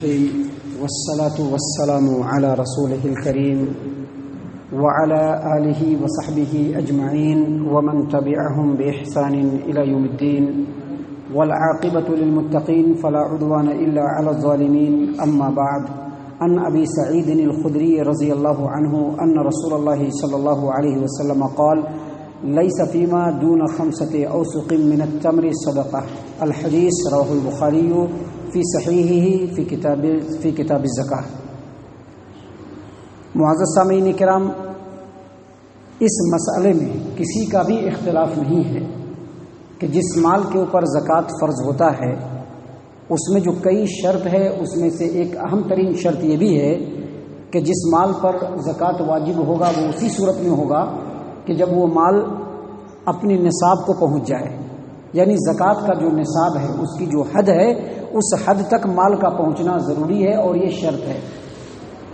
والصلاة والسلام على رسوله الكريم وعلى آله وصحبه أجمعين ومن تبعهم بإحسان إلى يوم الدين والعاقبة للمتقين فلا عدوان إلا على الظالمين. أما بعد، عن أبي سعيد الخدري رضي الله عنه أن رسول الله صلى الله عليه وسلم قال: ليس فيما دون 5 أوسق من التمر صدقة. الحديث رواه البخاري فی صحیحہ فی کتاب الزکاة. معزز سامعین کرام، اس مسئلے میں کسی کا بھی اختلاف نہیں ہے کہ جس مال کے اوپر زکوٰۃ فرض ہوتا ہے اس میں جو کئی شرط ہے، اس میں سے ایک اہم ترین شرط یہ بھی ہے کہ جس مال پر زکوٰۃ واجب ہوگا وہ اسی صورت میں ہوگا کہ جب وہ مال اپنی نصاب کو پہنچ جائے. یعنی زکوٰۃ کا جو نصاب ہے، اس کی جو حد ہے، اس حد تک مال کا پہنچنا ضروری ہے اور یہ شرط ہے.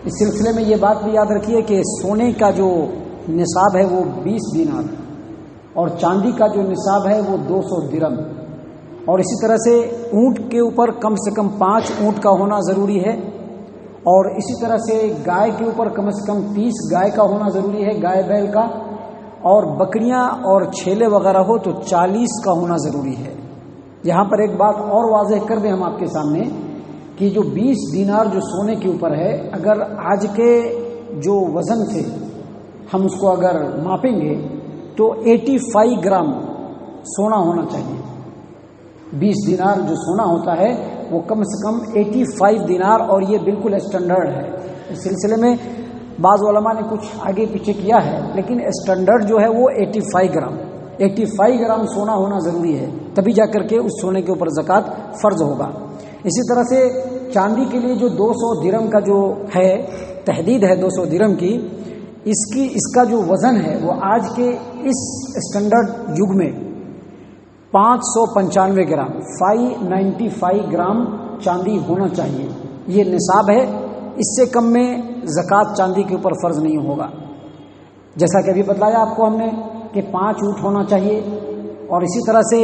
اس سلسلے میں یہ بات بھی یاد رکھیے کہ سونے کا جو نصاب ہے وہ 20 دینار اور چاندی کا جو نصاب ہے وہ 200 درم، اور اسی طرح سے اونٹ کے اوپر کم سے کم 5 اونٹ کا ہونا ضروری ہے، اور اسی طرح سے گائے کے اوپر کم سے کم 30 گائے کا ہونا ضروری ہے، گائے بیل کا، اور بکریاں اور چھیلے وغیرہ ہو تو 40 کا ہونا ضروری ہے. یہاں پر ایک بات اور واضح کر دیں ہم آپ کے سامنے کہ جو 20 دینار جو سونے کے اوپر ہے، اگر آج کے جو وزن سے ہم اس کو اگر ماپیں گے تو 85 گرام سونا ہونا چاہیے. 20 دینار جو سونا ہوتا ہے وہ کم سے کم 85 دینار، اور یہ بالکل اسٹینڈرڈ ہے. اس سلسلے میں بعض علماء نے کچھ آگے پیچھے کیا ہے، لیکن اسٹینڈرڈ جو ہے وہ 85 گرام سونا ہونا ضروری ہے، تبھی جا کر کے اس سونے کے اوپر زکوٰۃ فرض ہوگا. اسی طرح سے چاندی کے لیے جو 200 درم کا جو ہے تحدید ہے 200 درم کی، اس کا جو وزن ہے وہ آج کے اس اسٹینڈرڈ یگ میں 595 گرام 595 گرام چاندی ہونا چاہیے. یہ نصاب ہے، اس سے کم میں زکوٰۃ چاندی کے اوپر فرض نہیں ہوگا. جیسا کہ ابھی بتلایا آپ کو ہم نے کہ 5 اونٹ ہونا چاہیے، اور اسی طرح سے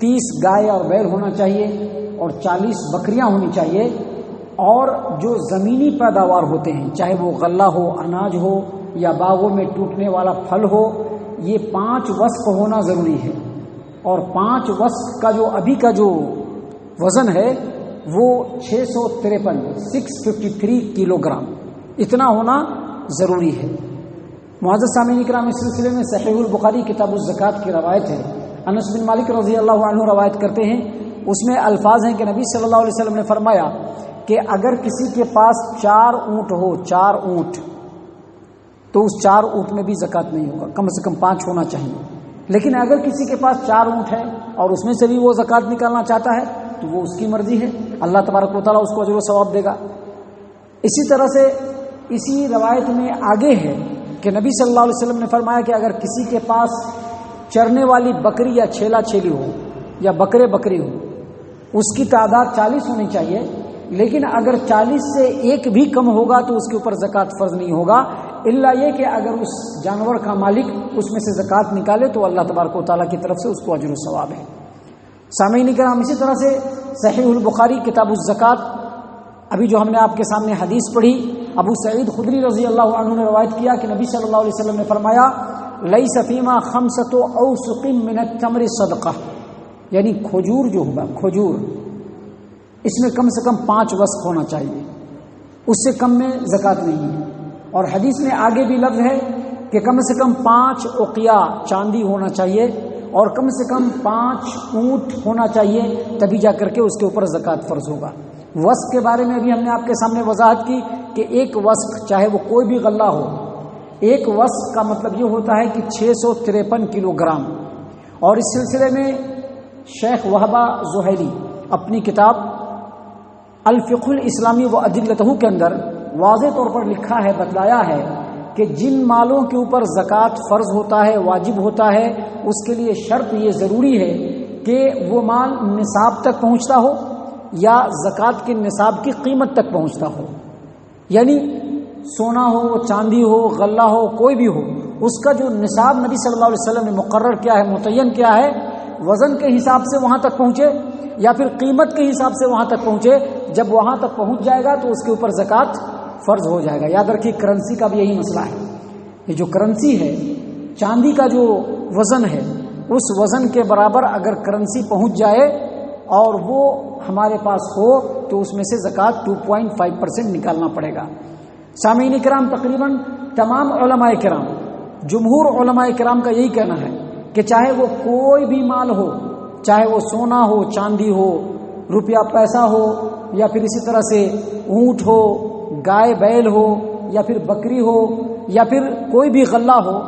30 گائے اور بیل ہونا چاہیے، اور 40 بکریاں ہونی چاہیے. اور جو زمینی پیداوار ہوتے ہیں، چاہے وہ غلہ ہو، اناج ہو، یا باغوں میں ٹوٹنے والا پھل ہو، یہ 5 وسق ہونا ضروری ہے. اور 5 وسق کا جو ابھی کا جو وزن ہے وہ 653 کلو گرام اتنا ہونا ضروری ہے. معزز سامعین کرام، اس سلسلے میں صحیح البخاری کتاب الزکاة کی روایت ہے. انس بن مالک رضی اللہ عنہ روایت کرتے ہیں، اس میں الفاظ ہیں کہ نبی صلی اللہ علیہ وسلم نے فرمایا کہ اگر کسی کے پاس 4 اونٹ ہو، 4 اونٹ، تو اس 4 اونٹ میں بھی زکوٰۃ نہیں ہوگا، کم سے کم 5 ہونا چاہیے. لیکن اگر کسی کے پاس 4 اونٹ ہے اور اس میں سے بھی وہ زکوٰۃ نکالنا چاہتا ہے تو وہ اس کی مرضی ہے، اللہ تبارک و تعالیٰ اس کو اجر و ثواب دے گا. اسی طرح سے اسی روایت میں آگے ہے کہ نبی صلی اللہ علیہ وسلم نے فرمایا کہ اگر کسی کے پاس چرنے والی بکری یا چھیلا چھیلی ہو یا بکری ہو، اس کی تعداد 40 ہونی چاہیے، لیکن اگر 40 سے ایک بھی کم ہوگا تو اس کے اوپر زکوٰۃ فرض نہیں ہوگا، الا یہ کہ اگر اس جانور کا مالک اس میں سے زکوٰۃ نکالے تو اللہ تبارک و تعالیٰ کی طرف سے اس کو اجر و ثواب ہے. سامعین کرام، اسی طرح سے صحیح البخاری کتاب الزکاة، ابھی جو ہم نے آپ کے سامنے حدیث پڑھی، ابو سعید خدری رضی اللہ عنہ نے روایت کیا کہ نبی صلی اللہ علیہ وسلم نے فرمایا: لیس فیما 5 اوسق من التمر صدقہ. یعنی کھجور جو ہوگا، کھجور، اس میں کم سے کم 5 وسق ہونا چاہیے، اس سے کم میں زکوٰۃ نہیں ہے. اور حدیث میں آگے بھی لفظ ہے کہ کم سے کم 5 اوقیہ چاندی ہونا چاہیے، اور کم سے کم 5 اونٹ ہونا چاہیے، تبھی جا کر کے اس کے اوپر زکوٰۃ فرض ہوگا. وسق کے بارے میں ابھی ہم نے آپ کے سامنے وضاحت کی کہ ایک وسق چاہے وہ کوئی بھی غلہ ہو، ایک وسق کا مطلب یہ ہوتا ہے کہ 653 کلو گرام. اور اس سلسلے میں شیخ وہبہ زہیری اپنی کتاب الفقہ الاسلامی و ادلتہ کے اندر واضح طور پر لکھا ہے، بتلایا ہے کہ جن مالوں کے اوپر زکوٰۃ فرض ہوتا ہے، واجب ہوتا ہے، اس کے لیے شرط یہ ضروری ہے کہ وہ مال نصاب تک پہنچتا ہو یا زکوٰۃ کے نصاب کی قیمت تک پہنچتا ہو. یعنی سونا ہو، چاندی ہو، غلہ ہو، کوئی بھی ہو، اس کا جو نصاب نبی صلی اللہ علیہ وسلم نے مقرر کیا ہے، متعین کیا ہے، وزن کے حساب سے وہاں تک پہنچے یا پھر قیمت کے حساب سے وہاں تک پہنچے، جب وہاں تک پہنچ جائے گا تو اس کے اوپر زکوٰۃ فرض ہو جائے گا۔ یاد رکھیے کرنسی کا بھی یہی مسئلہ ہے، یہ جو کرنسی ہے، چاندی کا جو وزن ہے، اس وزن کے برابر اگر کرنسی پہنچ جائے اور وہ ہمارے پاس ہو تو اس میں سے زکوٰۃ 2.5% نکالنا پڑے گا۔ سامعین کرام، تقریباً تمام علماء کرام، جمہور علماء کرام کا یہی کہنا ہے کہ چاہے وہ کوئی بھی مال ہو، چاہے وہ سونا ہو، چاندی ہو، روپیہ پیسہ ہو، یا پھر اسی طرح سے اونٹ ہو، گائے بیل ہو، یا پھر بکری ہو، یا پھر کوئی بھی غلہ ہو،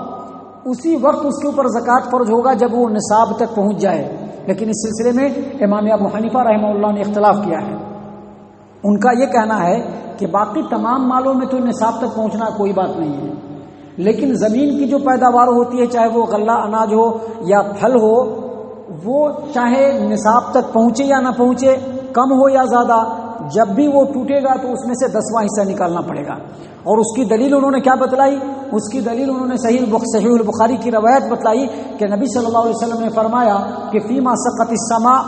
اسی وقت اس کے اوپر زکوٰۃ فرض ہوگا جب وہ نصاب تک پہنچ جائے۔ لیکن اس سلسلے میں امام ابو حنیفہ رحمہ اللہ نے اختلاف کیا ہے۔ ان کا یہ کہنا ہے کہ باقی تمام مالوں میں تو نصاب تک پہنچنا کوئی بات نہیں ہے، لیکن زمین کی جو پیداوار ہوتی ہے، چاہے وہ غلہ اناج ہو یا پھل ہو، وہ چاہے نصاب تک پہنچے یا نہ پہنچے، کم ہو یا زیادہ، جب بھی وہ ٹوٹے گا تو اس میں سے 10واں حصہ نکالنا پڑے گا۔ اور اس کی دلیل انہوں نے کیا بتلائی؟ اس کی دلیل انہوں نے صحیح البخاری کی روایت بتلائی کہ نبی صلی اللہ علیہ وسلم نے فرمایا کہ فیما سقط السماء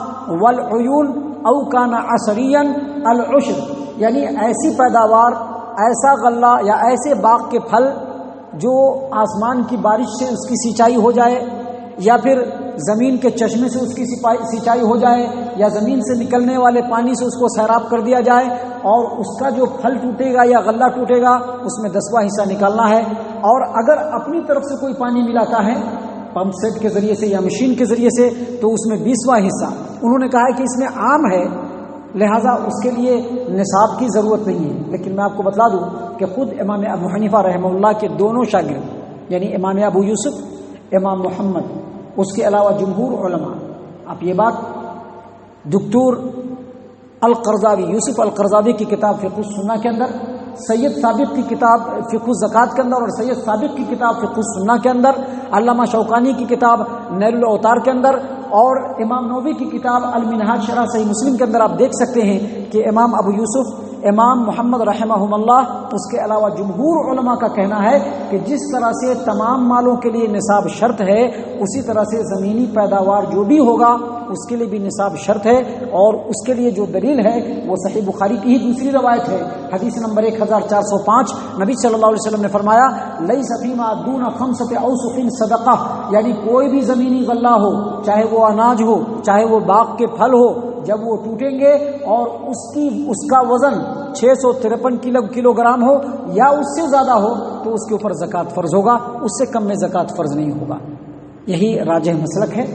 والعیون او کان عصریا العشر، یعنی ایسی پیداوار، ایسا غلہ یا ایسے باغ کے پھل جو آسمان کی بارش سے اس کی سینچائی ہو جائے، یا پھر زمین کے چشمے سے اس کی سینچائی ہو جائے، یا زمین سے نکلنے والے پانی سے اس کو سیراب کر دیا جائے، اور اس کا جو پھل ٹوٹے گا یا غلہ ٹوٹے گا اس میں 10واں حصہ نکالنا ہے۔ اور اگر اپنی طرف سے کوئی پانی ملاتا ہے پمپ سیٹ کے ذریعے سے یا مشین کے ذریعے سے تو اس میں 20واں حصہ۔ انہوں نے کہا ہے کہ اس میں عام ہے، لہذا اس کے لیے نصاب کی ضرورت نہیں ہے۔ لیکن میں آپ کو بتلا دوں کہ خود امام ابو حنیفہ رحمہ اللہ کے دونوں شاگرد، یعنی امام ابو یوسف، امام محمد، اس کے علاوہ جمہور علماء، آپ یہ بات دکتور القرضاوی، یوسف القرضاوی کی کتاب فقہ السنہ کے اندر، سید ثابت کی کتاب فقہ الزکوٰۃ کے اندر، اور سید ثابت کی کتاب فقہ السنہ کے اندر، علامہ شوکانی کی کتاب نیل الاوطار کے اندر، اور امام نووی کی کتاب المنہاج شرح صحیح مسلم کے اندر آپ دیکھ سکتے ہیں کہ امام ابو یوسف، امام محمد رحمہم اللہ، اس کے علاوہ جمہور علماء کا کہنا ہے کہ جس طرح سے تمام مالوں کے لیے نصاب شرط ہے، اسی طرح سے زمینی پیداوار جو بھی ہوگا اس کے لیے بھی نصاب شرط ہے۔ اور اس کے لیے جو دلیل ہے وہ صحیح بخاری کی ہی دوسری روایت ہے، حدیث نمبر 1405، نبی صلی اللہ علیہ وسلم نے فرمایا لیس فیما دون خمسۃ اوسق صدقہ، یعنی کوئی بھی زمینی غلہ ہو، چاہے وہ اناج ہو، چاہے وہ باغ کے پھل ہو، جب وہ ٹوٹیں گے اور اس کا وزن 653 کلو گرام ہو یا اس سے زیادہ ہو تو اس کے اوپر زکوٰۃ فرض ہوگا، اس سے کم میں زکوٰۃ فرض نہیں ہوگا۔ یہی راجح مسلک ہے،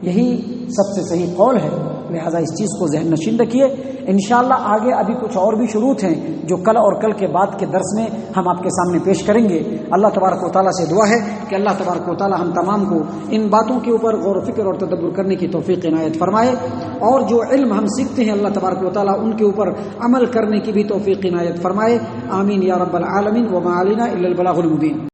یہی سب سے صحیح قول ہے، لہذا اس چیز کو ذہن نشین رکھیے۔ انشاءاللہ آگے ابھی کچھ اور بھی شروط ہیں جو کل اور کل کے بعد کے درس میں ہم آپ کے سامنے پیش کریں گے۔ اللہ تبارک و تعالیٰ سے دعا ہے کہ اللہ تبارک و تعالیٰ ہم تمام کو ان باتوں کے اوپر غور و فکر اور تدبر کرنے کی توفیق عنایت فرمائے، اور جو علم ہم سیکھتے ہیں اللہ تبارک و تعالیٰ ان کے اوپر عمل کرنے کی بھی توفیق عنایت فرمائے۔ آمین یا رب العالمین، وما علینا الا البلاغ المبین۔